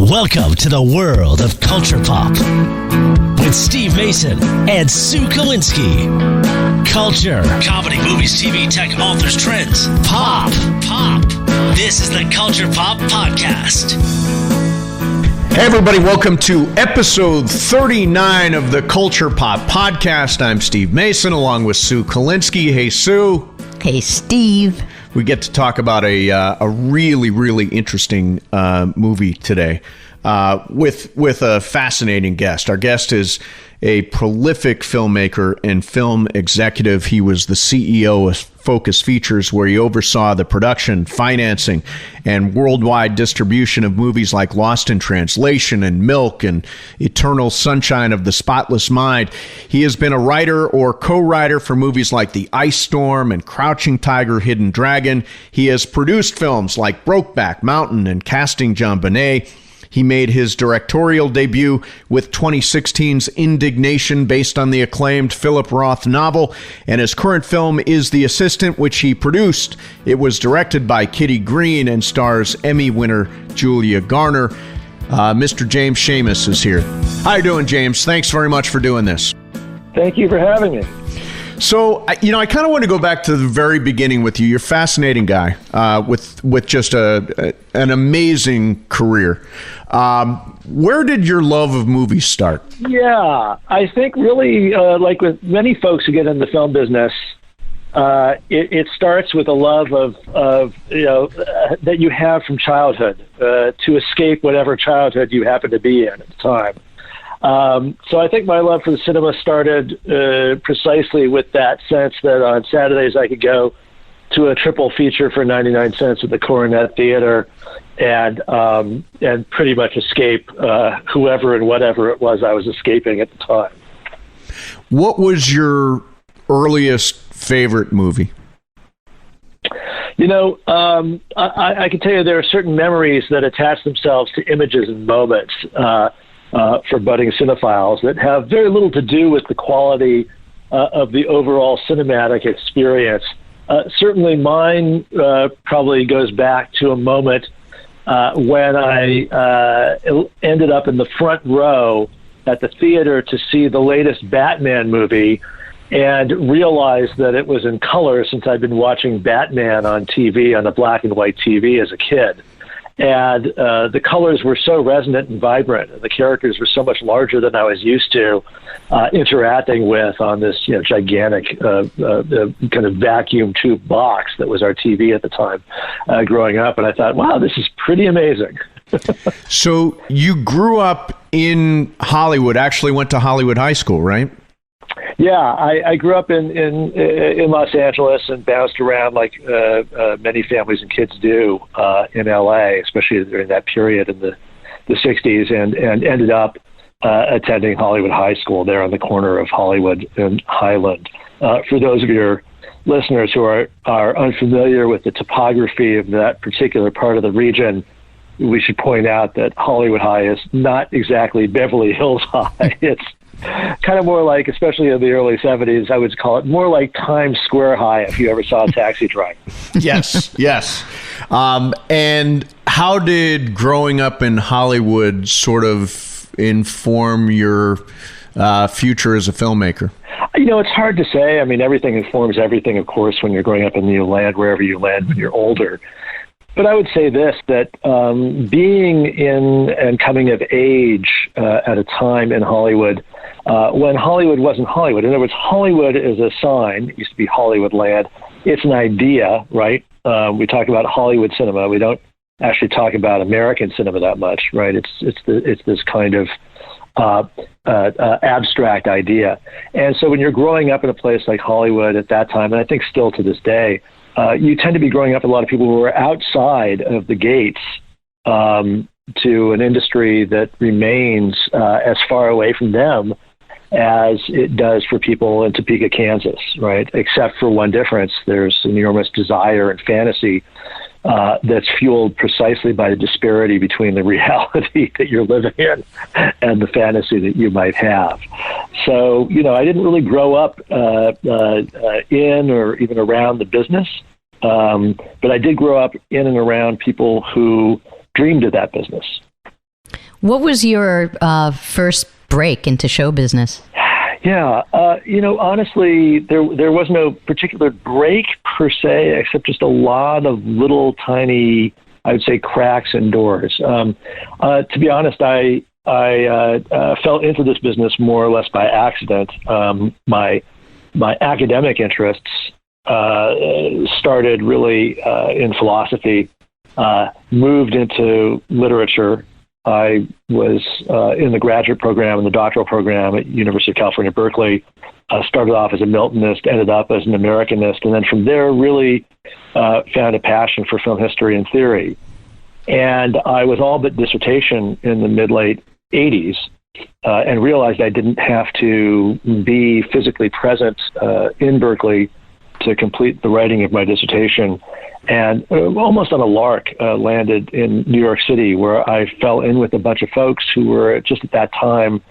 Welcome to the world of Culture Pop with Steve Mason and Sue Kalinsky. Culture, comedy, movies, TV, tech, authors, trends, pop. This is the Culture Pop Podcast. Hey everybody, welcome to episode 39 of the Culture Pop Podcast. I'm Steve Mason along with Sue Kalinsky. Hey Sue. Hey Steve. We get to talk about a really interesting movie today with a fascinating guest. Our guest is a prolific filmmaker and film executive. He was the CEO of Focus Features, where he oversaw the production, financing, and worldwide distribution of movies like Lost in Translation and Milk and Eternal Sunshine of the Spotless Mind. He has been a writer or co-writer for movies like The Ice Storm and Crouching Tiger, Hidden Dragon. He has produced films like Brokeback Mountain and Casting John Bonet. He made his directorial debut with 2016's Indignation, based on the acclaimed Philip Roth novel, and his current film is The Assistant, which he produced. It was directed by Kitty Green and stars Emmy winner Julia Garner. Mr. James Schamus is here. How you doing, James? Thanks very much for doing this. Thank you for having me. So, I kind of want to go back to the very beginning with you. You're a fascinating guy with just an amazing career. Where did your love of movies start? Yeah, I think really, like with many folks who get in the film business, it starts with a love of that you have from childhood to escape whatever childhood you happen to be in at the time. So I think my love for the cinema started precisely with that sense that on Saturdays I could go to a triple feature for 99 cents at the Coronet Theater and pretty much escape whoever and whatever it was I was escaping at the time. What was your earliest favorite movie? I can tell you there are certain memories that attach themselves to images and moments for budding cinephiles that have very little to do with the quality of the overall cinematic experience. Certainly mine probably goes back to a moment when I ended up in the front row at the theater to see the latest Batman movie and realized that it was in color, since I'd been watching Batman on TV, on a black and white TV as a kid. And the colors were so resonant and vibrant, and the characters were so much larger than I was used to interacting with on this gigantic kind of vacuum tube box that was our TV at the time growing up. And I thought, wow, this is pretty amazing. So you grew up in Hollywood, actually went to Hollywood High School, right? Yeah, I grew up in Los Angeles and bounced around like many families and kids do in LA, especially during that period in the 60s, and ended up attending Hollywood High School there on the corner of Hollywood and Highland. For those of your listeners who are unfamiliar with the topography of that particular part of the region, we should point out that Hollywood High is not exactly Beverly Hills High. It's kind of more like, especially in the early 70s, I would call it more like Times Square High, if you ever saw Taxi Driver. Yes. And how did growing up in Hollywood sort of inform your future as a filmmaker? It's hard to say. I mean, everything informs everything, of course, when you're growing up and you land wherever you land when you're older. But I would say this, that being in and coming of age at a time in Hollywood, when Hollywood wasn't Hollywood. In other words, Hollywood is a sign. It used to be Hollywoodland. It's an idea, right? We talk about Hollywood cinema. We don't actually talk about American cinema that much, right? It's this kind of abstract idea. And so when you're growing up in a place like Hollywood at that time, and I think still to this day, you tend to be growing up with a lot of people who are outside of the gates to an industry that remains as far away from them as it does for people in Topeka, Kansas, right? Except for one difference. There's enormous desire and fantasy that's fueled precisely by the disparity between the reality that you're living in and the fantasy that you might have. So, I didn't really grow up in or even around the business, but I did grow up in and around people who dreamed of that business. What was your first break into show business? Yeah, honestly, there was no particular break per se, except just a lot of little tiny, I would say, cracks in doors. To be honest, I fell into this business more or less by accident. My academic interests started really in philosophy, moved into literature. I was in the graduate program and the doctoral program at University of California, Berkeley. Started off as a Miltonist, ended up as an Americanist, and then from there really found a passion for film history and theory. And I was all but dissertation in the mid-late 80s and realized I didn't have to be physically present in Berkeley to complete the writing of my dissertation. And almost on a lark, landed in New York City, where I fell in with a bunch of folks who were just at that time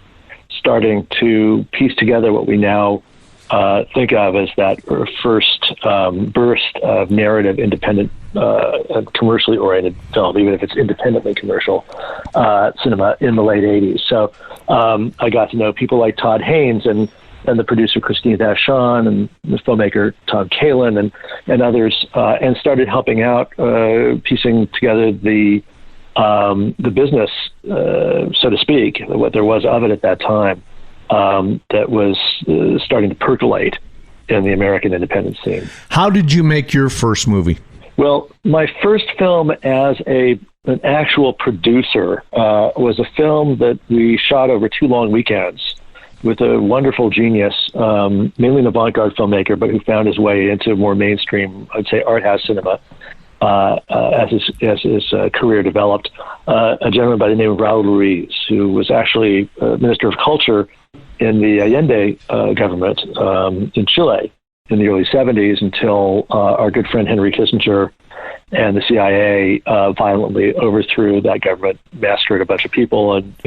starting to piece together what we now think of as that first burst of narrative, independent, commercially oriented film, even if it's independently commercial cinema in the late 80s. So I got to know people like Todd Haynes and the producer Christine Vachon and the filmmaker Tom Kalin and others, and started helping out, piecing together the business, so to speak, what there was of it at that time, that was starting to percolate in the American independent scene. How did you make your first movie? Well, my first film as an actual producer was a film that we shot over 2 long weekends with a wonderful genius, mainly an avant-garde filmmaker, but who found his way into more mainstream, I'd say, art house cinema as his career developed. A gentleman by the name of Raul Ruiz, who was actually Minister of Culture in the Allende government in Chile in the early 70s until our good friend Henry Kissinger and the CIA violently overthrew that government, massacred a bunch of people, and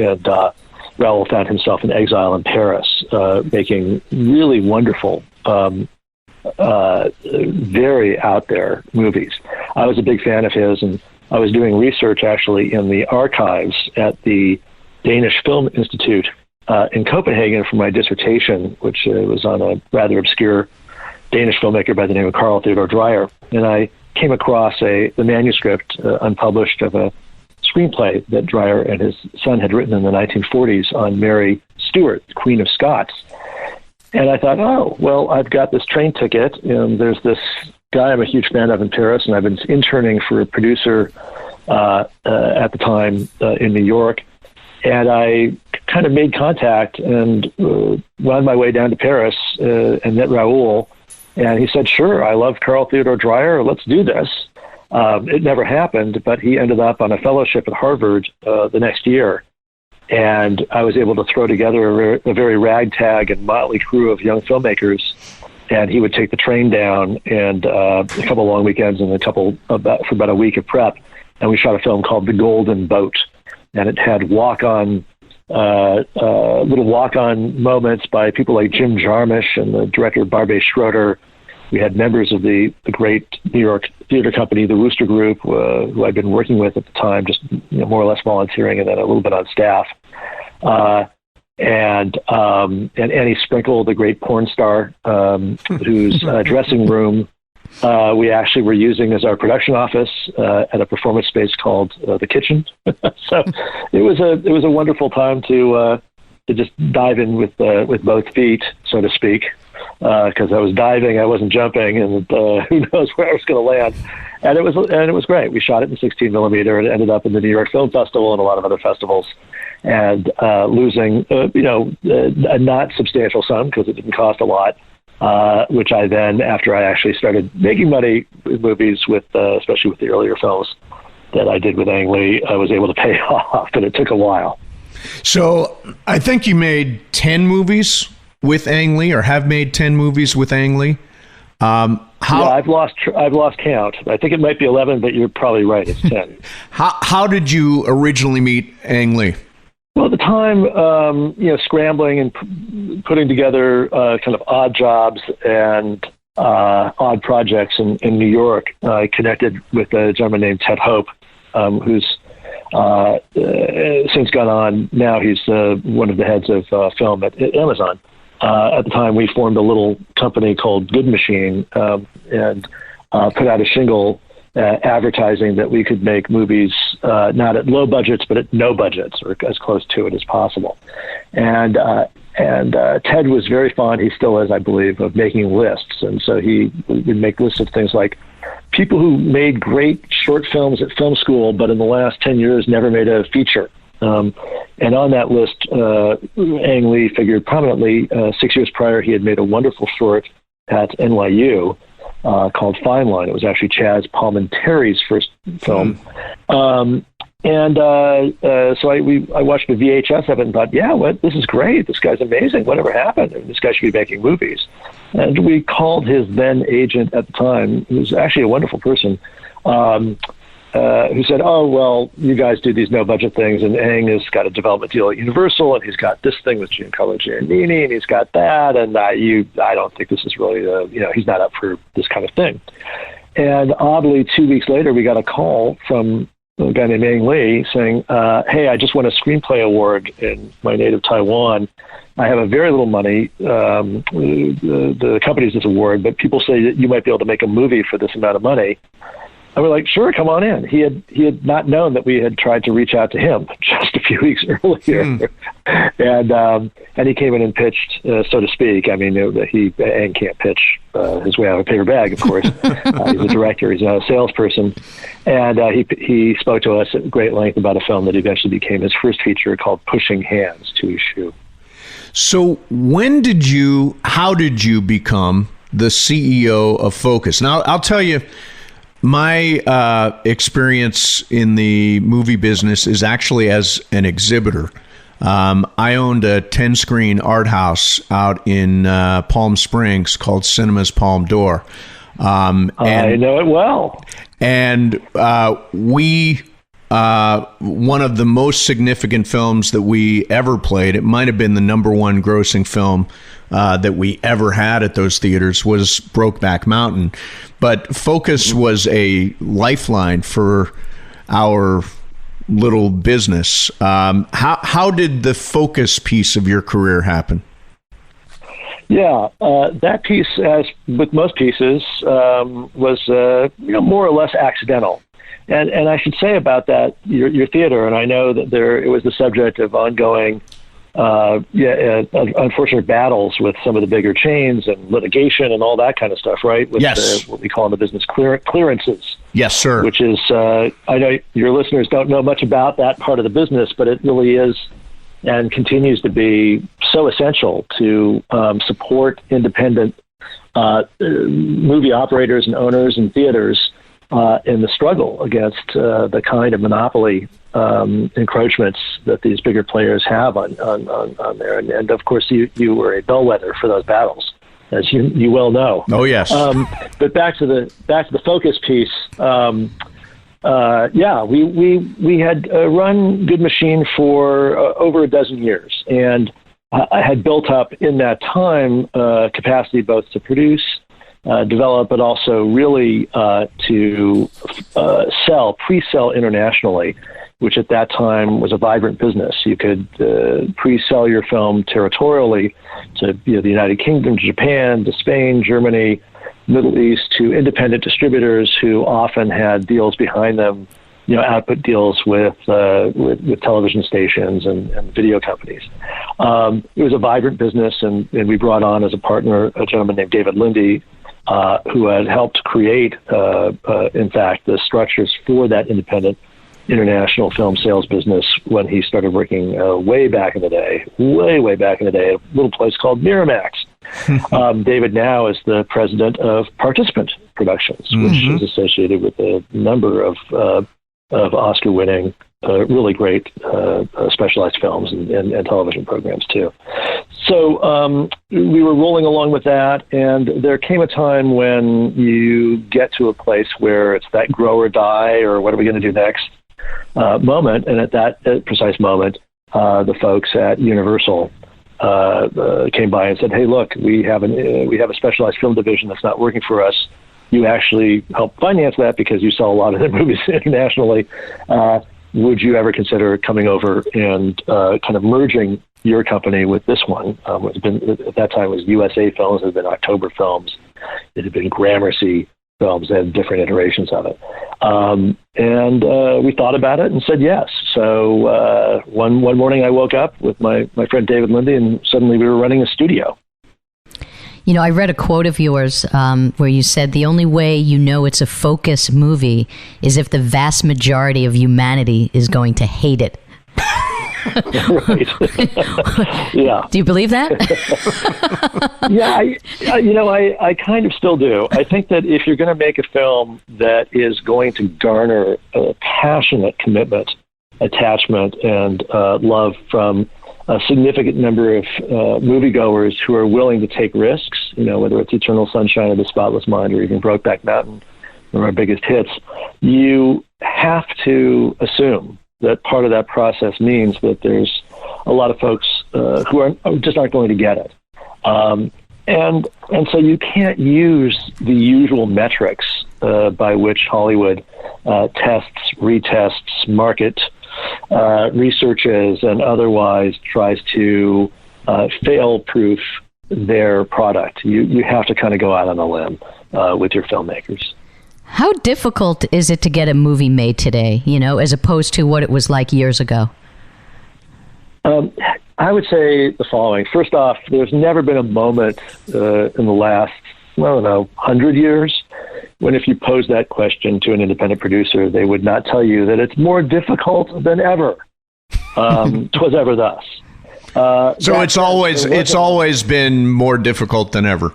Raul found himself in exile in Paris, making really wonderful, very out there movies. I was a big fan of his, and I was doing research actually in the archives at the Danish Film Institute in Copenhagen for my dissertation, which was on a rather obscure Danish filmmaker by the name of Carl Theodor Dreyer. And I came across the manuscript, unpublished, of a screenplay that Dreyer and his son had written in the 1940s on Mary Stuart, Queen of Scots. And I thought, oh, well, I've got this train ticket, and there's this guy I'm a huge fan of in Paris, and I've been interning for a producer at the time in New York. And I kind of made contact and wound my way down to Paris and met Raul. And he said, sure, I love Carl Theodor Dreyer, let's do this. It never happened, but he ended up on a fellowship at Harvard the next year. And I was able to throw together a very ragtag and motley crew of young filmmakers. And he would take the train down and a couple long weekends and for about a week of prep. And we shot a film called The Golden Boat. And it had little walk-on moments by people like Jim Jarmusch and the director Barbet Schroeder. We had members of the great New York theater company, the Rooster Group, who I'd been working with at the time, just more or less volunteering, and then a little bit on staff. And Annie Sprinkle, the great porn star, whose dressing room we actually were using as our production office at a performance space called The Kitchen. So it was a wonderful time to just dive in with both feet, so to speak. Because I was diving, I wasn't jumping, and who knows where I was going to land. And it was great. We shot it in 16 millimeter, and it ended up in the New York Film Festival and a lot of other festivals. And losing, a not substantial sum because it didn't cost a lot. Which I then, after I actually started making money with movies, especially with the earlier films that I did with Ang Lee, I was able to pay off, but it took a while. So I think you made 10 movies with Ang Lee, or have made 10 movies with Ang Lee. Yeah, I've lost count. I think it might be 11, but you're probably right. It's 10. How did you originally meet Ang Lee? Well, at the time, scrambling and putting together kind of odd jobs and odd projects in New York, I connected with a gentleman named Ted Hope, who's since gone on. Now he's one of the heads of film at Amazon. At the time, we formed a little company called Good Machine and put out a shingle advertising that we could make movies not at low budgets, but at no budgets, or as close to it as possible. And Ted was very fond, he still is, I believe, of making lists. And so he would make lists of things like people who made great short films at film school, but in the last 10 years never made a feature. And on that list, Ang Lee figured prominently. 6 years prior, he had made a wonderful short at NYU called Fine Line. It was actually Chaz Palminteri's first film. So I watched the VHS of it and thought, this is great. This guy's amazing. Whatever happened? This guy should be making movies. And we called his then agent at the time, who was actually a wonderful person, who said, "Oh, well, you guys do these no-budget things, and Ang has got a development deal at Universal, and he's got this thing with Giancarlo Giannini, and he's got that, and I don't think this is really, he's not up for this kind of thing." And oddly, 2 weeks later, we got a call from a guy named Ang Lee saying, "Hey, I just won a screenplay award in my native Taiwan. I have a very little money. The company's this award, but people say that you might be able to make a movie for this amount of money." And we're like, "Sure, come on in." He had not known that we had tried to reach out to him just a few weeks earlier, and he came in and pitched, so to speak. I mean, Ang can't pitch his way out of a paper bag, of course. He's a director, he's not a salesperson, and he spoke to us at great length about a film that eventually became his first feature called Pushing Hands, 2 So how did you become the CEO of Focus? Now, I'll tell you, my experience in the movie business is actually as an exhibitor. I owned a 10-screen art house out in Palm Springs called Cinemas Palm Door. I know it well. And one of the most significant films that we ever played, it might have been the number one grossing film that we ever had at those theaters, was Brokeback Mountain. But Focus was a lifeline for our little business. How did the Focus piece of your career happen? Yeah, that piece, as with most pieces, was more or less accidental. And I should say about that, your theater, and I know that it was the subject of ongoing unfortunate battles with some of the bigger chains and litigation and all that kind of stuff, right? With yes. What we call in the business clearances. Yes, sir. Which is, I know your listeners don't know much about that part of the business, but it really is and continues to be so essential to support independent movie operators and owners and theaters in the struggle against the kind of monopoly encroachments that these bigger players have on there. And of course, you were a bellwether for those battles, as you well know. Oh, yes. But back to the Focus piece. We had run Good Machine for over a dozen years, and I had built up in that time capacity both to produce, develop, but also really to pre-sell internationally, which at that time was a vibrant business. You could pre-sell your film territorially to the United Kingdom, to Japan, to Spain, Germany, Middle East, to independent distributors who often had deals behind them, output deals with television stations and video companies. It was a vibrant business, and we brought on as a partner a gentleman named David Lindy, who had helped create, in fact, the structures for that independent international film sales business when he started working way back in the day, way back in the day, at a little place called Miramax. David now is the president of Participant Productions, which is associated with a number of Oscar-winning, really great specialized films and television programs too. So we were rolling along with that, and there came a time when you get to a place where it's that grow or die, or what are we going to do next moment. And at that precise moment, the folks at Universal came by and said, "Hey, look, we have a specialized film division that's not working for us. You actually help finance that because you sell a lot of their movies internationally. would you ever consider coming over and kind of merging your company with this one? It's been, at that time, it was USA Films, it had been October Films, it had been Gramercy Films, they had different iterations of it. And we thought about it and said yes. So one morning I woke up with my friend David Lindy, and suddenly we were running a studio. You know, I read a quote of yours where you said the only way you know it's a focus movie is if the vast majority of humanity is going to hate it. Right. Yeah. Do you believe that? Yeah, I kind of still do. I think that if you're going to make a film that is going to garner a passionate commitment, attachment, and love from a significant number of moviegoers who are willing to take risks, whether it's Eternal Sunshine of the Spotless Mind or even Brokeback Mountain, one of our biggest hits, you have to assume that part of that process means that there's a lot of folks who just aren't going to get it. And so you can't use the usual metrics by which Hollywood tests, retests, market researches, and otherwise tries to fail-proof their product. You have to kind of go out on a limb with your filmmakers. How difficult is it to get a movie made today, as opposed to what it was like years ago? I would say the following. First off, there's never been a moment in the last, 100 years when if you pose that question to an independent producer, they would not tell you that it's more difficult than ever. 'Twas ever thus. So it's always been more difficult than ever.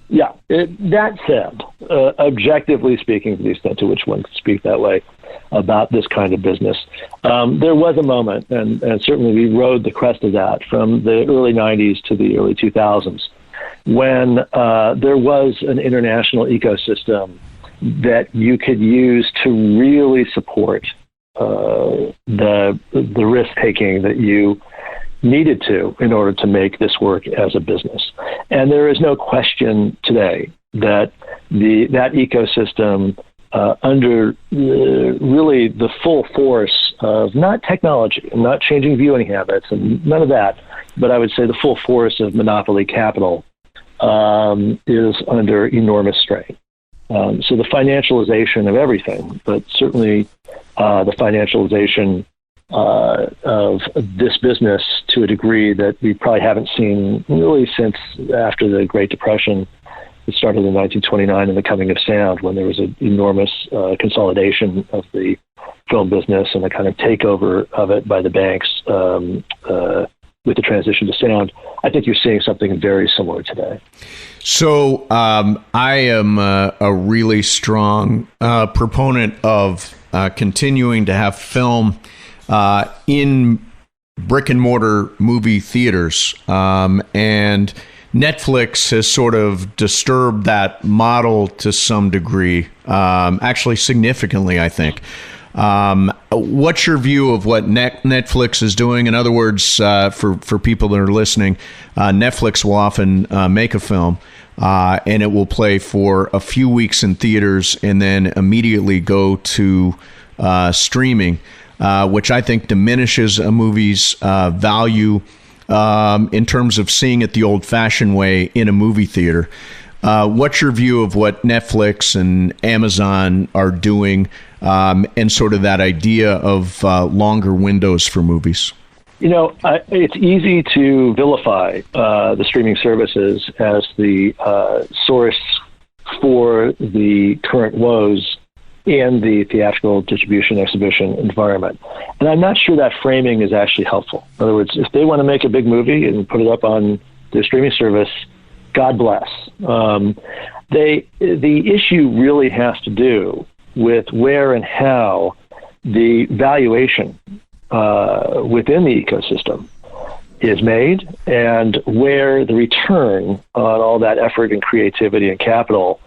Yeah. That said, objectively speaking, to the extent to which one can speak that way about this kind of business, there was a moment, and certainly we rode the crest of that from the early 90s to the early 2000s, when there was an international ecosystem that you could use to really support the risk-taking that you needed to in order to make this work as a business. And there is no question today that that ecosystem under really the full force of not technology and not changing viewing habits and none of that, but I would say the full force of monopoly capital is under enormous strain. So the financialization of everything, but certainly the financialization of this business to a degree that we probably haven't seen really since after the Great Depression. It started in 1929 in the coming of sound, when there was an enormous consolidation of the film business and a kind of takeover of it by the banks with the transition to sound. I think you're seeing something very similar today. So I am a really strong proponent of continuing to have film in brick and mortar movie theaters, and Netflix has sort of disturbed that model to some degree, actually significantly, I think. What's your view of what Netflix is doing? In other words, for people that are listening, Netflix will often make a film, and it will play for a few weeks in theaters and then immediately go to streaming, which I think diminishes a movie's value in terms of seeing it the old-fashioned way in a movie theater. What's your view of what Netflix and Amazon are doing, and sort of that idea of longer windows for movies? It's easy to vilify the streaming services as the source for the current woes in the theatrical distribution exhibition environment. And I'm not sure that framing is actually helpful. In other words, if they want to make a big movie and put it up on their streaming service, God bless. The issue really has to do with where and how the valuation within the ecosystem is made, and where the return on all that effort and creativity and capital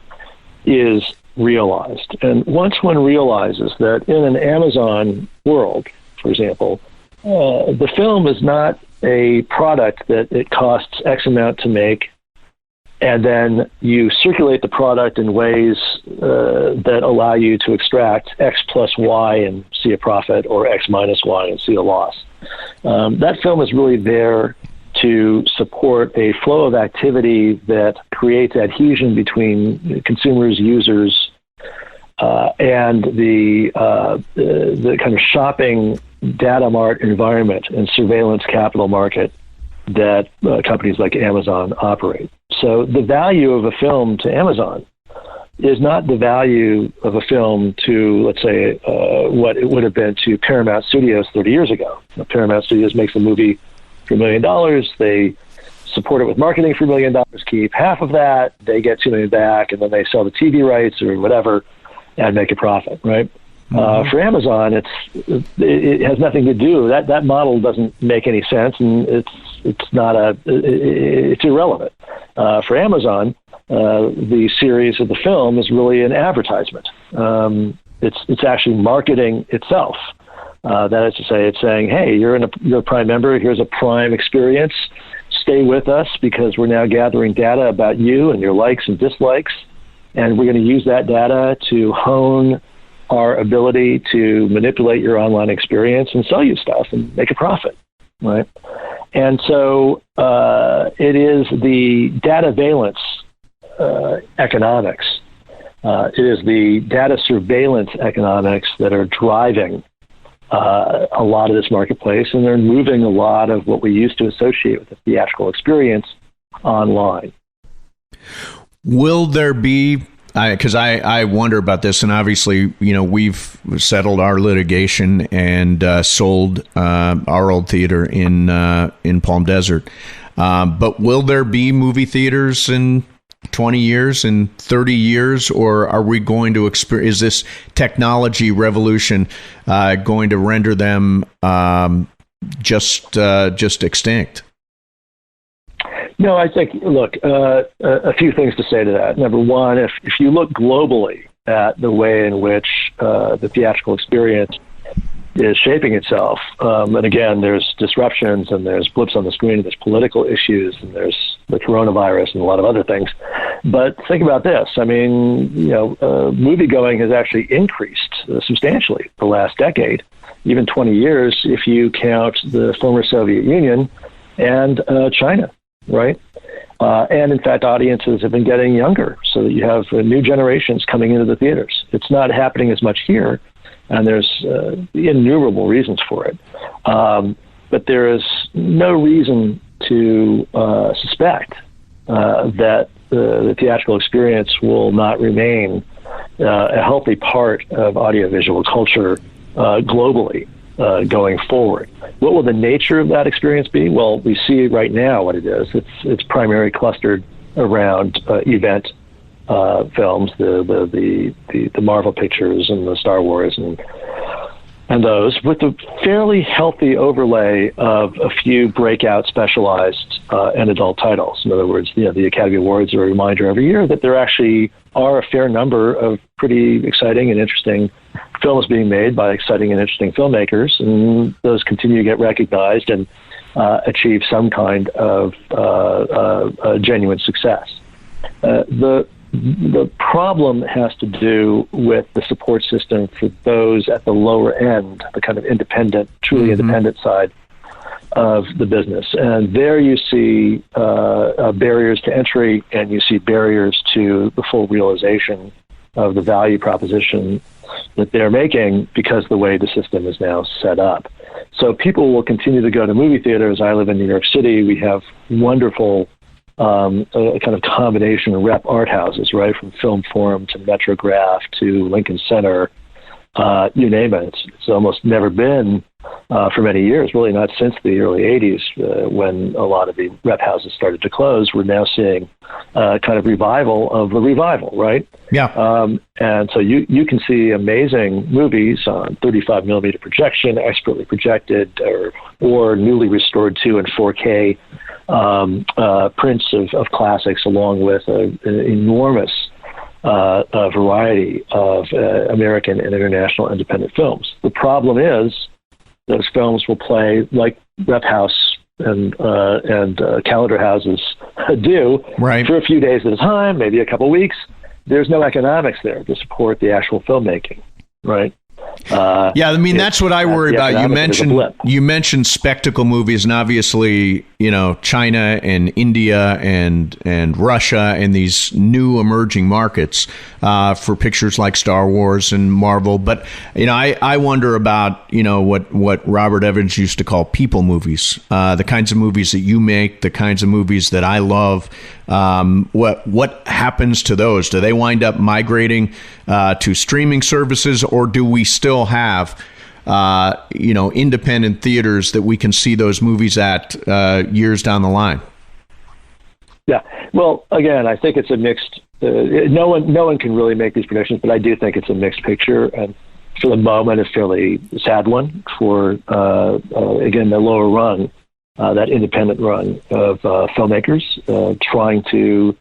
is realized. And once one realizes that in an Amazon world, for example, the film is not a product that it costs X amount to make and then you circulate the product in ways that allow you to extract X plus Y and see a profit, or X minus Y and see a loss. That film is really there to support a flow of activity that creates adhesion between consumers, users, and the kind of shopping data mart environment and surveillance capital market that companies like Amazon operate. So the value of a film to Amazon is not the value of a film to, let's say, what it would have been to Paramount Studios 30 years ago. Paramount Studios makes a movie for $1 million. They support it with marketing for $1 million, keep half of that, they get $2 million back, and then they sell the TV rights or whatever and make a profit, right? Mm-hmm. For Amazon, it has nothing to do. That model doesn't make any sense, and it's irrelevant. For Amazon, the series of the film is really an advertisement. It's actually marketing itself. That is to say, it's saying, hey, you're a Prime member. Here's a Prime experience. Stay with us because we're now gathering data about you and your likes and dislikes, and we're going to use that data to hone our ability to manipulate your online experience and sell you stuff and make a profit, right? And so it is the data valence economics. It is the data surveillance economics that are driving a lot of this marketplace, and they're moving a lot of what we used to associate with the theatrical experience online. Will there be, because I wonder about this, and obviously, we've settled our litigation and sold our old theater in Palm Desert. But will there be movie theaters in 20 years, in 30 years, or are we going to experience, is this technology revolution going to render them just extinct? No, I think, look, a few things to say to that. Number one, if you look globally at the way in which the theatrical experience is shaping itself, and again, there's disruptions and there's blips on the screen, and there's political issues, and there's the coronavirus and a lot of other things. But think about this. I mean, movie-going has actually increased substantially the last decade, even 20 years, if you count the former Soviet Union and China. Right? And in fact, audiences have been getting younger, so that you have new generations coming into the theaters. It's not happening as much here, and there's innumerable reasons for it. But there is no reason to suspect that the theatrical experience will not remain a healthy part of audiovisual culture globally going forward. What will the nature of that experience be? Well, we see right now what it is. It's primarily clustered around event films, the Marvel pictures and the Star Wars and those, with a fairly healthy overlay of a few breakout specialized and adult titles. In other words, the Academy Awards are a reminder every year that there actually are a fair number of pretty exciting and interesting films being made by exciting and interesting filmmakers, and those continue to get recognized and achieve some kind of genuine success. The problem has to do with the support system for those at the lower end, the kind of independent, truly independent side of the business. And there you see barriers to entry, and you see barriers to the full realization of the value proposition that they're making because the way the system is now set up. So people will continue to go to movie theaters. I live in New York City. We have wonderful a kind of combination of rep art houses, right, from Film Forum to Metrograph to Lincoln Center, you name it. It's almost never been for many years, really not since the early 80s when a lot of the rep houses started to close. We're now seeing kind of revival of the revival, right? Yeah. And so you can see amazing movies on 35 millimeter projection, expertly projected, or newly restored 2 and 4K prints of classics, along with an enormous variety of American and international independent films. The problem is those films will play like rep house and calendar houses do right. for a few days at a time, maybe a couple weeks. There's no economics there to support the actual filmmaking, right? Yeah, I mean, that's what I worry about. You mentioned spectacle movies, and obviously, China and India and Russia and these new emerging markets for pictures like Star Wars and Marvel. But I wonder about what Robert Evans used to call people movies, the kinds of movies that you make, the kinds of movies that I love. What happens to those? Do they wind up migrating to streaming services, or do we still have independent theaters that we can see those movies at years down the line? Yeah. Well, again, I think it's a mixed. No one can really make these predictions, but I do think it's a mixed picture, and for the moment, a fairly sad one for again the lower rung. That independent run of filmmakers trying to,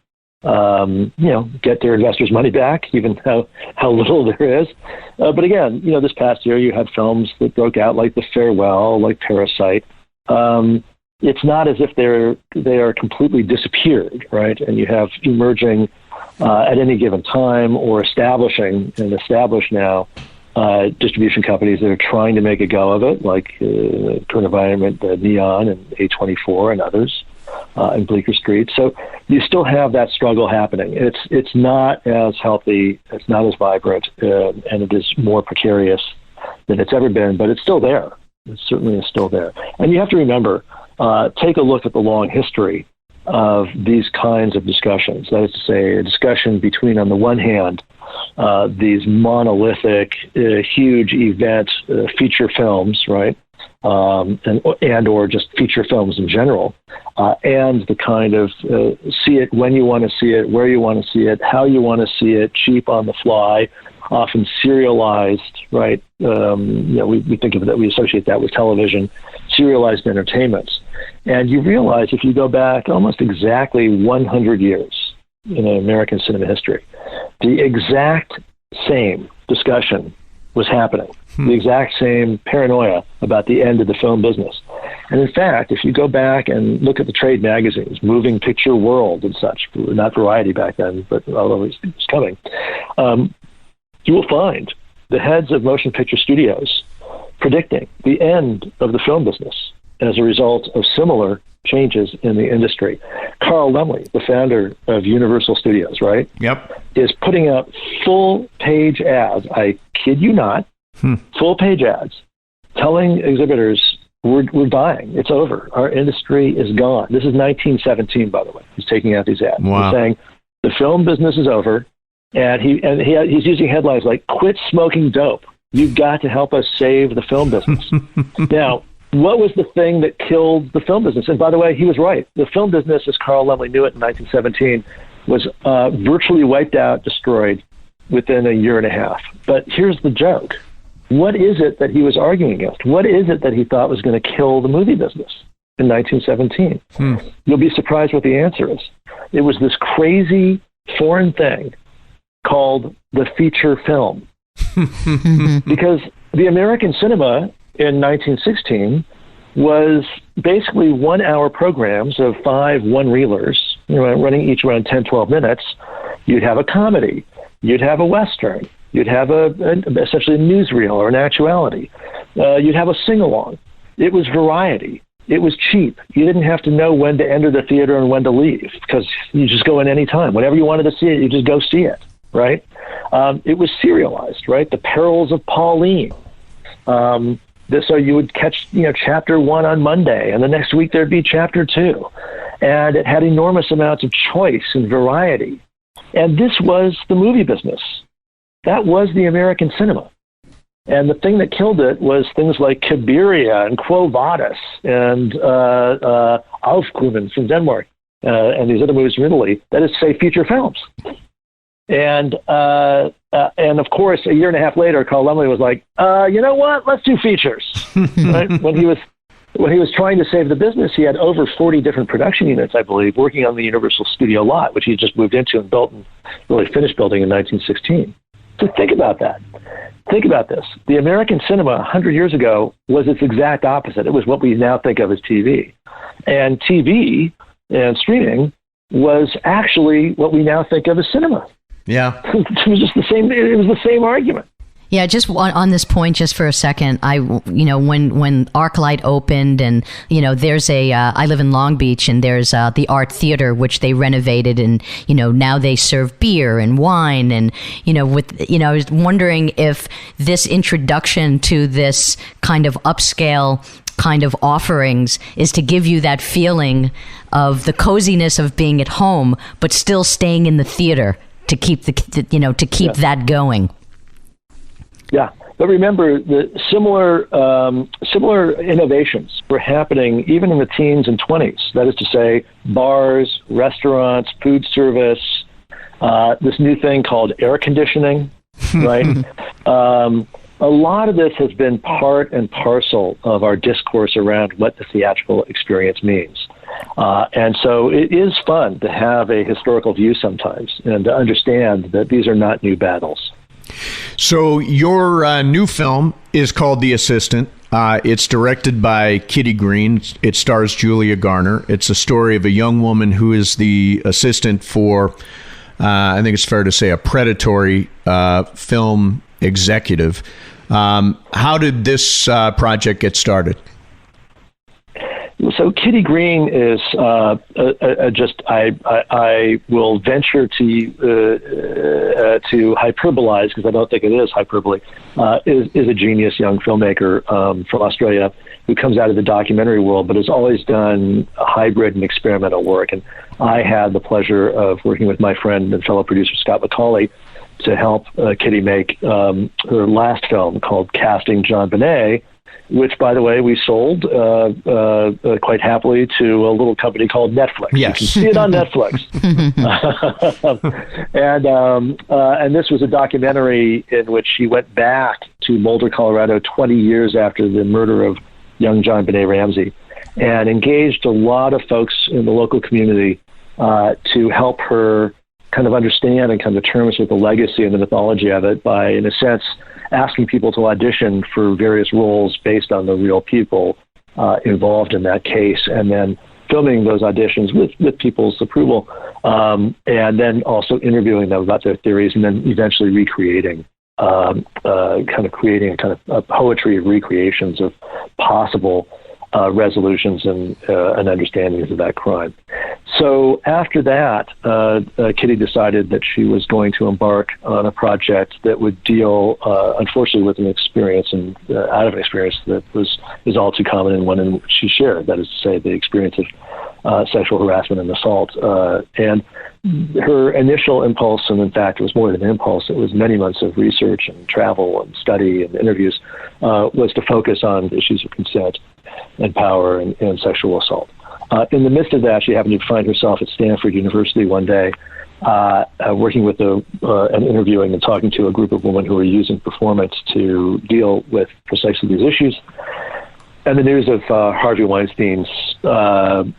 get their investors' money back, even how little there is. But again, this past year you had films that broke out like The Farewell, like Parasite. It's not as if they are completely disappeared, right? And you have emerging at any given time or established now distribution companies that are trying to make a go of it, like Current Environment, Neon, and A24, and others, and Bleecker Street. So you still have that struggle happening. It's not as healthy, it's not as vibrant, and it is more precarious than it's ever been, but it's still there. It certainly is still there. And you have to remember, take a look at the long history of these kinds of discussions. That is to say, a discussion between, on the one hand, these monolithic, huge event feature films, right, and or just feature films in general, and the kind of see it when you want to see it, where you want to see it, how you want to see it, cheap on the fly, often serialized, right? We think of that, we associate that with television, serialized entertainments. And you realize if you go back almost exactly 100 years in American cinema history, the exact same discussion was happening, the exact same paranoia about the end of the film business. And in fact, if you go back and look at the trade magazines, Moving Picture World and such, not Variety back then, but although it was coming, you will find the heads of motion picture studios predicting the end of the film business as a result of similar changes in the industry. Carl Laemmle, the founder of Universal Studios, right? Yep. Is putting out full-page ads, I kid you not, full-page ads, telling exhibitors, we're dying, it's over, our industry is gone. This is 1917, by the way. He's taking out these ads. Wow. He's saying, the film business is over, and he's using headlines like, quit smoking dope. You've got to help us save the film business. Now, what was the thing that killed the film business? And by the way, he was right. The film business, as Carl Laemmle knew it in 1917, was virtually wiped out, destroyed within a year and a half. But here's the joke. What is it that he was arguing against? What is it that he thought was going to kill the movie business in 1917? You'll be surprised what the answer is. It was this crazy foreign thing called the feature film. Because the American cinema in 1916 was basically 1 hour programs of 5 one-reelers, running each around 10, 12 minutes. You'd have a comedy. You'd have a Western. You'd have essentially a newsreel or an actuality. You'd have a sing-along. It was variety. It was cheap. You didn't have to know when to enter the theater and when to leave because you just go in any time. Whenever you wanted to see it, you just go see it, right? It was serialized, right? The Perils of Pauline. So you would catch, chapter 1 on Monday, and the next week there'd be chapter 2. And it had enormous amounts of choice and variety. And this was the movie business. That was the American cinema. And the thing that killed it was things like Kabiria and Quo Vadis and Aufkommen from Denmark and these other movies from Italy. That is to say, feature films. And of course, a year and a half later, Carl Laemmle was like, you know what? Let's do features. Right? When he was trying to save the business, he had over 40 different production units, I believe, working on the Universal Studio lot, which he just moved into and built and really finished building in 1916. So think about that. Think about this. The American cinema 100 years ago was its exact opposite. It was what we now think of as TV. And TV and streaming was actually what we now think of as cinema. Yeah. It was just the same. It was the same argument. Yeah, just on this point, just for a second, when ArcLight opened, and there's I live in Long Beach, and there's the Art Theater, which they renovated, and now they serve beer and wine, and I was wondering if this introduction to this kind of upscale kind of offerings is to give you that feeling of the coziness of being at home, but still staying in the theater to keep that going. Yeah, but remember that similar innovations were happening even in the teens and 20s. That is to say, bars, restaurants, food service, this new thing called air conditioning, right? A lot of this has been part and parcel of our discourse around what the theatrical experience means. And so it is fun to have a historical view sometimes and to understand that these are not new battles. So your new film is called The Assistant. It's directed by Kitty Green. It stars Julia Garner. It's a story of a young woman who is the assistant for, I think it's fair to say, a predatory film executive. How did this project get started? So Kitty Green is I will venture to hyperbolize, because I don't think it is hyperbole, is a genius young filmmaker from Australia who comes out of the documentary world, but has always done hybrid and experimental work. And I had the pleasure of working with my friend and fellow producer Scott McCauley to help Kitty make her last film called Casting John Bonet, which, by the way, we sold quite happily to a little company called Netflix. Yes. You can see it on Netflix. And this was a documentary in which she went back to Boulder, Colorado, 20 years after the murder of young John Benet Ramsey, and engaged a lot of folks in the local community to help her kind of understand and come to terms with the legacy and the mythology of it by, in a sense, asking people to audition for various roles based on the real people involved in that case, and then filming those auditions with people's approval, and then also interviewing them about their theories, and then eventually recreating, creating a kind of poetry of recreations of possible resolutions and understandings of that crime. So after that, Kitty decided that she was going to embark on a project that would deal, unfortunately, with an experience and out of an experience that is all too common and one in which she shared. That is to say, the experience of sexual harassment and assault. And her initial impulse, and in fact, it was more than an impulse, it was many months of research and travel and study and interviews, was to focus on issues of consent and power and sexual assault. In the midst of that, she happened to find herself at Stanford University one day, working with and interviewing and talking to a group of women who were using performance to deal with precisely these issues. And the news of Harvey Weinstein's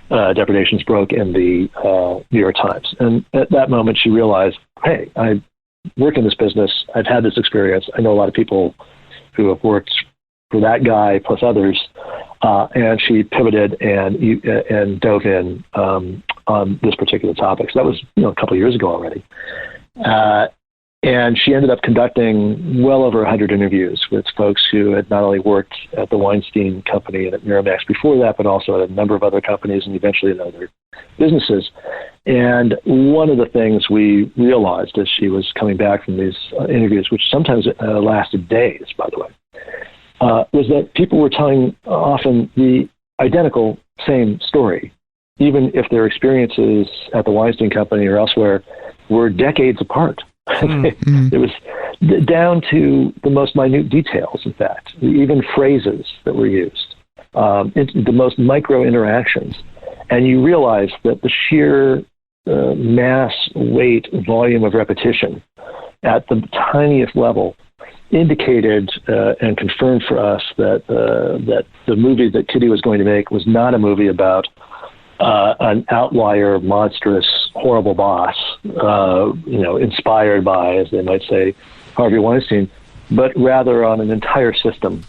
depredations broke in the New York Times. And at that moment, she realized, hey, I work in this business. I've had this experience. I know a lot of people who have worked for that guy plus others. And she pivoted and dove in on this particular topic. So that was a couple of years ago already. And she ended up conducting well over 100 interviews with folks who had not only worked at the Weinstein Company and at Miramax before that, but also at a number of other companies and eventually in other businesses. And one of the things we realized as she was coming back from these interviews, which sometimes lasted days, by the way, was that people were telling often the identical same story, even if their experiences at the Weinstein Company or elsewhere were decades apart. It was down to the most minute details, in fact, even phrases that were used, the most micro interactions. And you realize that the sheer mass, weight, volume of repetition at the tiniest level indicated and confirmed for us that the movie that Kitty was going to make was not a movie about an outlier, monstrous, horrible boss, inspired by, as they might say, Harvey Weinstein, but rather on an entire system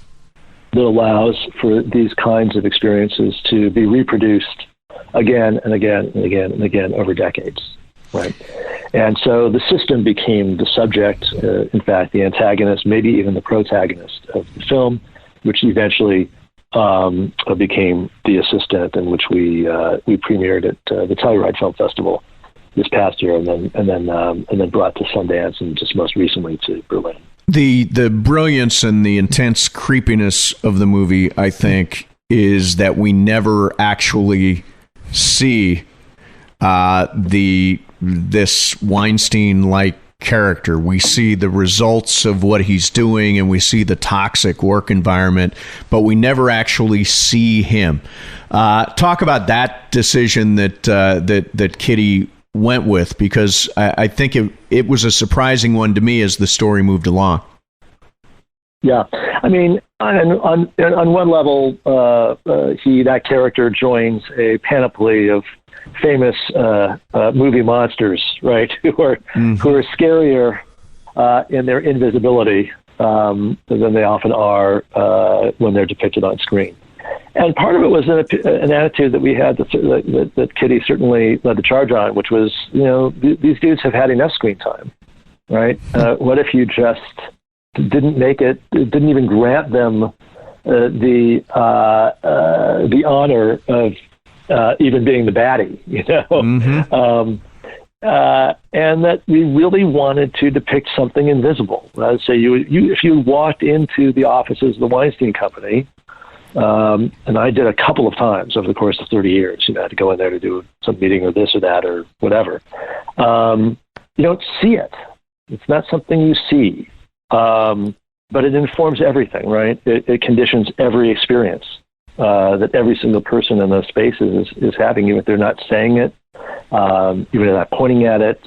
that allows for these kinds of experiences to be reproduced again and again and again and again over decades, right? And so the system became the subject, in fact, the antagonist, maybe even the protagonist of the film, which eventually became the assistant, and which we premiered at the Telluride Film Festival this past year, and then brought to Sundance, and just most recently to Berlin. The brilliance and the intense creepiness of the movie, I think, is that we never actually see this Weinstein-like character. We see the results of what he's doing, and we see the toxic work environment, but we never actually see him. Talk about that decision that Kitty went with, because I think it was a surprising one to me as the story moved along. Yeah, I mean, on one level, that character joins a panoply of famous movie monsters, right? Who are scarier in their invisibility than they often are when they're depicted on screen. And part of it was an attitude that we had that Kitty certainly led the charge on, which was, these dudes have had enough screen time, right? What if you just didn't make it, didn't even grant them the honor of even being the baddie, and that we really wanted to depict something invisible. I'd say if you walked into the offices of the Weinstein Company, and I did a couple of times over the course of 30 years, I had to go in there to do some meeting or this or that or whatever. You don't see it. It's not something you see, but it informs everything, right? It conditions every experience that every single person in those spaces is having, even if they're not saying it, even if they're not pointing at it,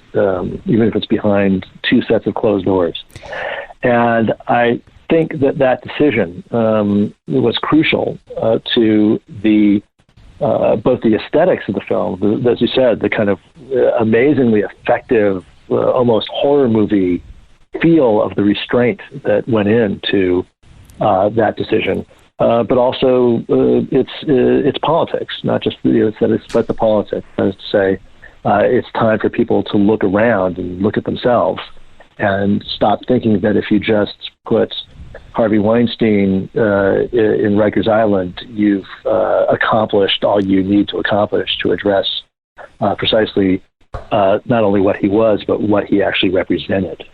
even if it's behind two sets of closed doors. And I think that decision was crucial to both the aesthetics of the film, as you said, the kind of amazingly effective, almost horror movie feel of the restraint that went into that decision, but also its politics, not just the aesthetics, but the politics. That is to say, it's time for people to look around and look at themselves and stop thinking that if you just put Harvey Weinstein in Rikers Island, you've accomplished all you need to accomplish to address precisely not only what he was, but what he actually represented.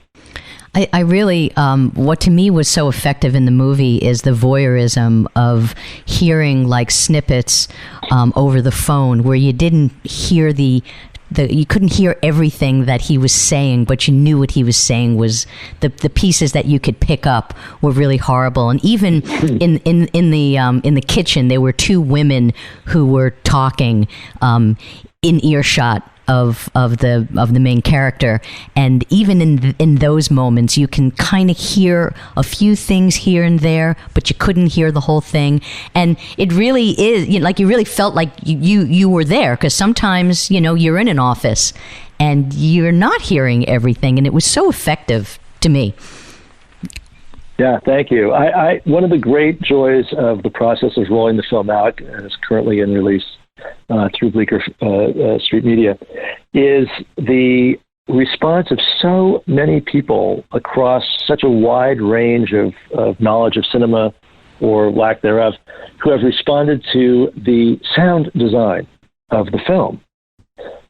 I really, what to me was so effective in the movie is the voyeurism of hearing like snippets over the phone, where you didn't hear you couldn't hear everything that he was saying, but you knew what he was saying was the pieces that you could pick up were really horrible. And even in the kitchen, there were two women who were talking in earshot of the main character, and even in those moments you can kind of hear a few things here and there, but you couldn't hear the whole thing. And it really is, like, you really felt like you were there, because sometimes you're in an office and you're not hearing everything, and it was so effective to me. Yeah, thank you. I one of the great joys of the process of rolling the film out, and it's currently in release through Bleecker Street Media, is the response of so many people across such a wide range of knowledge of cinema or lack thereof, who have responded to the sound design of the film.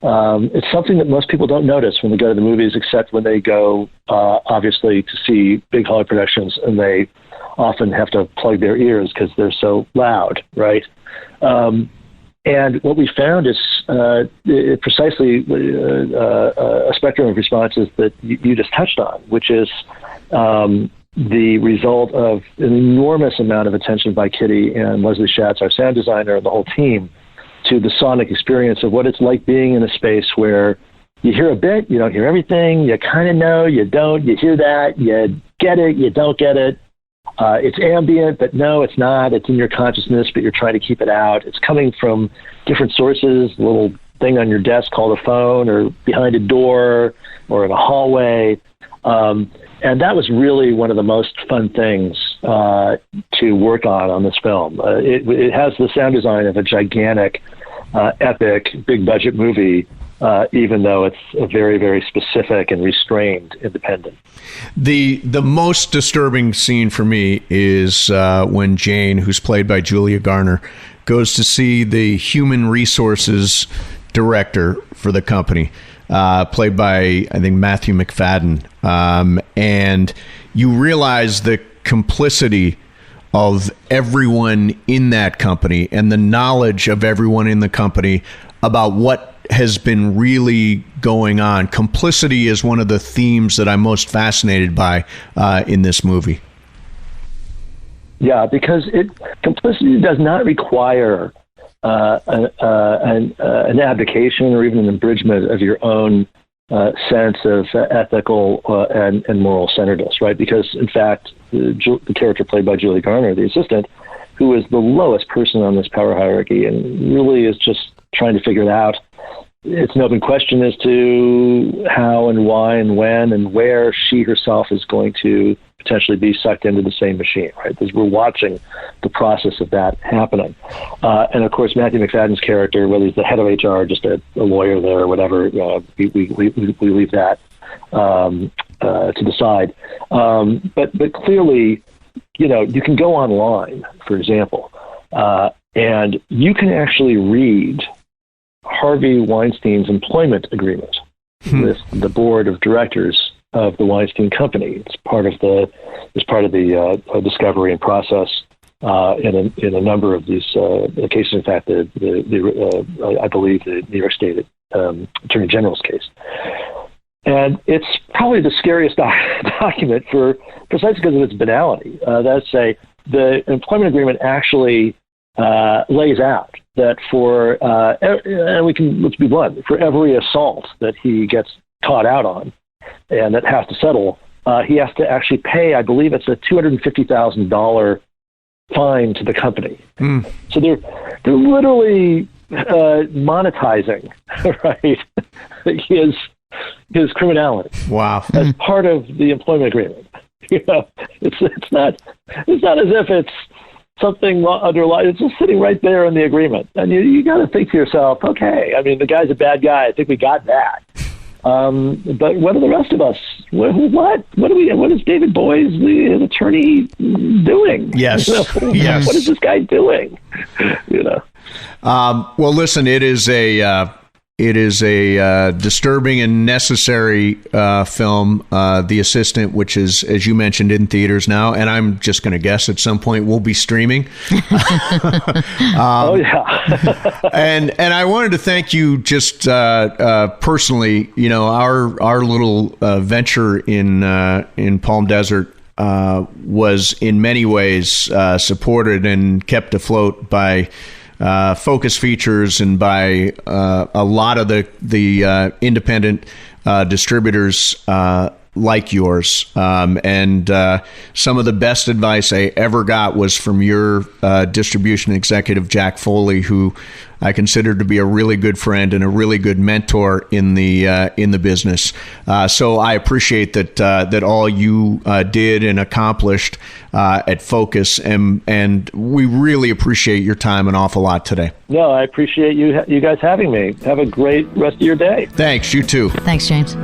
It's something that most people don't notice when they go to the movies, except when they go, obviously, to see big Hollywood productions, and they often have to plug their ears because they're so loud, right? And what we found is precisely a spectrum of responses that you just touched on, which is the result of an enormous amount of attention by Kitty and Leslie Schatz, our sound designer, and the whole team, to the sonic experience of what it's like being in a space where you hear a bit, you don't hear everything, you kind of know, you don't, you hear that, you get it, you don't get it. It's ambient, but no, it's not. It's in your consciousness, but you're trying to keep it out. It's coming from different sources, a little thing on your desk called a phone, or behind a door, or in a hallway. And that was really one of the most fun things to work on this film. It has the sound design of a gigantic epic, big budget movie, even though it's a very, very specific and restrained independent. The most disturbing scene for me is when Jane, who's played by Julia Garner, goes to see the human resources director for the company, played by, I think, Matthew McFadden. And you realize the complicity of everyone in that company and the knowledge of everyone in the company about what has been really going on. Complicity is one of the themes that I'm most fascinated by in this movie. Yeah, because complicity does not require an abdication or even an abridgment of your own sense of ethical and moral centeredness, right? Because, in fact, the character played by Julie Garner, the assistant, who is the lowest person on this power hierarchy and really is just trying to figure it out. It's an open question as to how and why and when and where she herself is going to potentially be sucked into the same machine, right? Because we're watching the process of that happening. And of course, Matthew McFadden's character, whether he's the head of HR, just a lawyer there or whatever, we leave that to the side. But clearly, you can go online, for example, and you can actually read Harvey Weinstein's employment agreement with the board of directors of the Weinstein Company. It's part of the discovery and process in a number of these cases. In fact, I believe the New York State Attorney General's case. And it's probably the scariest document precisely because of its banality. That's say the employment agreement actually lays out that let's be blunt, for every assault that he gets caught out on and that has to settle, he has to actually pay, I believe it's a $250,000 fine to the company. So they're literally monetizing, right, his criminality. Wow. As part of the employment agreement. It's not as if it's something underlying. It's just sitting right there in the agreement, and you got to think to yourself, okay, I mean, the guy's a bad guy. I think we got that. But what are the rest of us? What is David Boies, the attorney, doing? Yes. Yes. What is this guy doing? Well, listen, it is a disturbing and necessary film, The Assistant, which is, as you mentioned, in theaters now, and I'm just going to guess at some point we'll be streaming. Oh yeah. and I wanted to thank you just personally. Our little venture in Palm Desert was in many ways supported and kept afloat by Focus Features and by a lot of the independent distributors like yours. And some of the best advice I ever got was from your distribution executive, Jack Foley, who I consider to be a really good friend and a really good mentor in the business. So I appreciate that all you did and accomplished at Focus, and we really appreciate your time an awful lot today. No, I appreciate you guys having me. Have a great rest of your day. Thanks. You too. Thanks, James.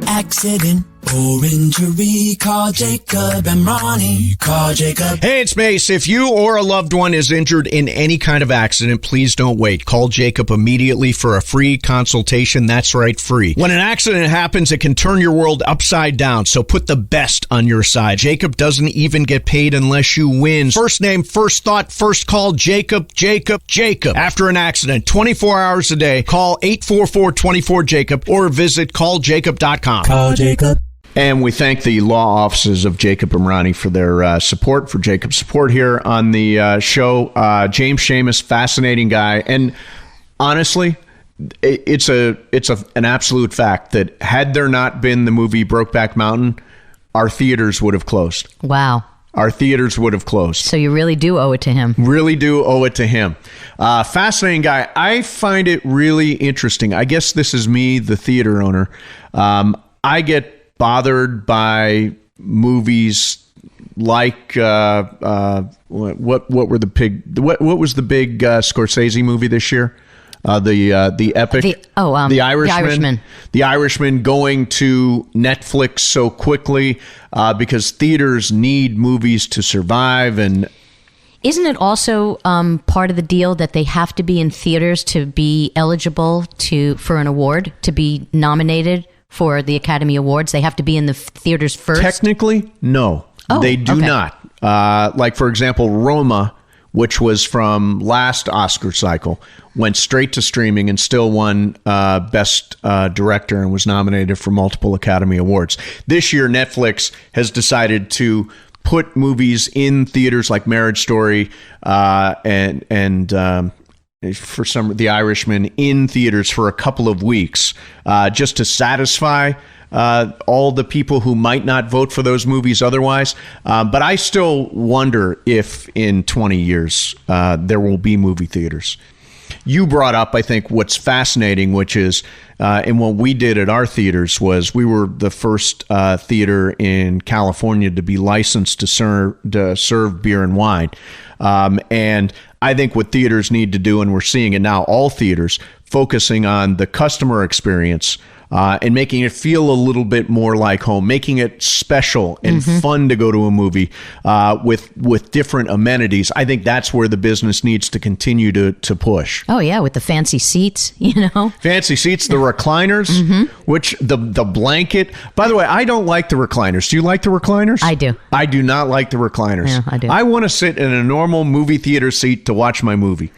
Accident or injury, call Jacob and Ronnie. Call Jacob. Hey, it's Mace. If you or a loved one is injured in any kind of accident, please don't wait. Call Jacob immediately for a free consultation. That's right, free. When an accident happens, it can turn your world upside down, so put the best on your side. Jacob doesn't even get paid unless you win. First name, first thought, first call, Jacob, Jacob, Jacob. After an accident, 24 hours a day, call 844-24-JACOB or visit calljacob.com. Call Jacob. And we thank the law offices of Jacob and Ronnie for their support, for Jacob's support here on the show. James Schamus, fascinating guy. And honestly, it's an absolute fact that had there not been the movie Brokeback Mountain, our theaters would have closed. Wow. Our theaters would have closed. So you really do owe it to him. Really do owe it to him. Fascinating guy. I find it really interesting. I guess this is me, the theater owner. I get bothered by movies like what were the big what was the big Scorsese movie this year? The epic The Irishman. The Irishman going to Netflix so quickly because theaters need movies to survive. And isn't it also part of the deal that they have to be in theaters to be eligible for an award, to be nominated for the Academy Awards? They have to be in the theaters first? Technically, no. They do not. Like, for example, Roma, which was from last Oscar cycle, went straight to streaming and still won Best Director and was nominated for multiple Academy Awards. This year, Netflix has decided to put movies in theaters like Marriage Story and for some, The Irishman in theaters for a couple of weeks just to satisfy all the people who might not vote for those movies otherwise. But I still wonder if in 20 years there will be movie theaters. You brought up, I think, what's fascinating, which is, and what we did at our theaters was we were the first theater in California to be licensed to serve beer and wine. And I think what theaters need to do, and we're seeing it now, all theaters, focusing on the customer experience and making it feel a little bit more like home, making it special and fun to go to a movie with different amenities. I think that's where the business needs to continue to push. Oh, yeah, with the fancy seats, Fancy seats, the recliners, which the blanket. By the way, I don't like the recliners. Do you like the recliners? I do. I do not like the recliners. Yeah, I do. I want to sit in a normal movie theater seat to watch my movie.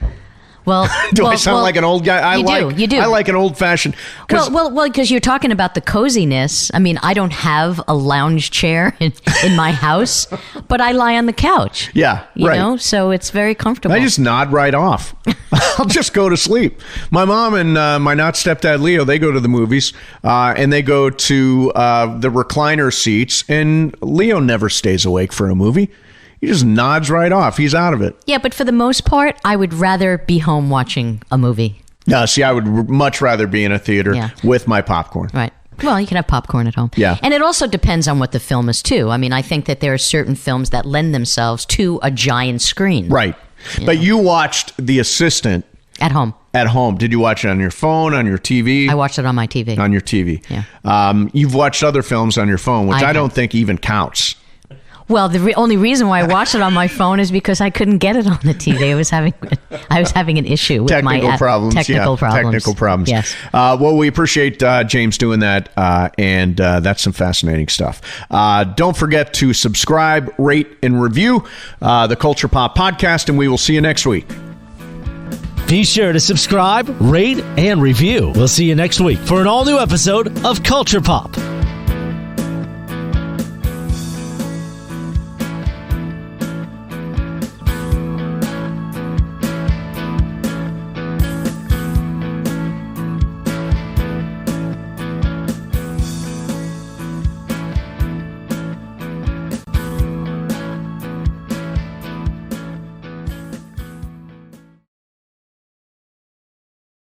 Well, I sound like an old guy? You do. I like an old fashioned. Well, because you're talking about the coziness. I mean, I don't have a lounge chair in my house, but I lie on the couch. Yeah, you know, so it's very comfortable. I just nod right off. I'll just go to sleep. My mom and my not stepdad Leo, they go to the movies and they go to the recliner seats, and Leo never stays awake for a movie. He just nods right off. He's out of it. Yeah, but for the most part, I would rather be home watching a movie. No, see, I would much rather be in a theater with my popcorn. Right. Well, you can have popcorn at home. Yeah. And it also depends on what the film is, too. I mean, I think that there are certain films that lend themselves to a giant screen. Right. But you watched The Assistant. At home. At home. Did you watch it on your phone, on your TV? I watched it on my TV. On your TV. Yeah. You've watched other films on your phone, which I don't think even counts. Well, the only reason why I watched it on my phone is because I couldn't get it on the TV. I was having an issue with technical problems. Technical problems. Yes. Well, we appreciate James doing that, and that's some fascinating stuff. Don't forget to subscribe, rate, and review the Culture Pop podcast, and we will see you next week. Be sure to subscribe, rate, and review. We'll see you next week for an all-new episode of Culture Pop.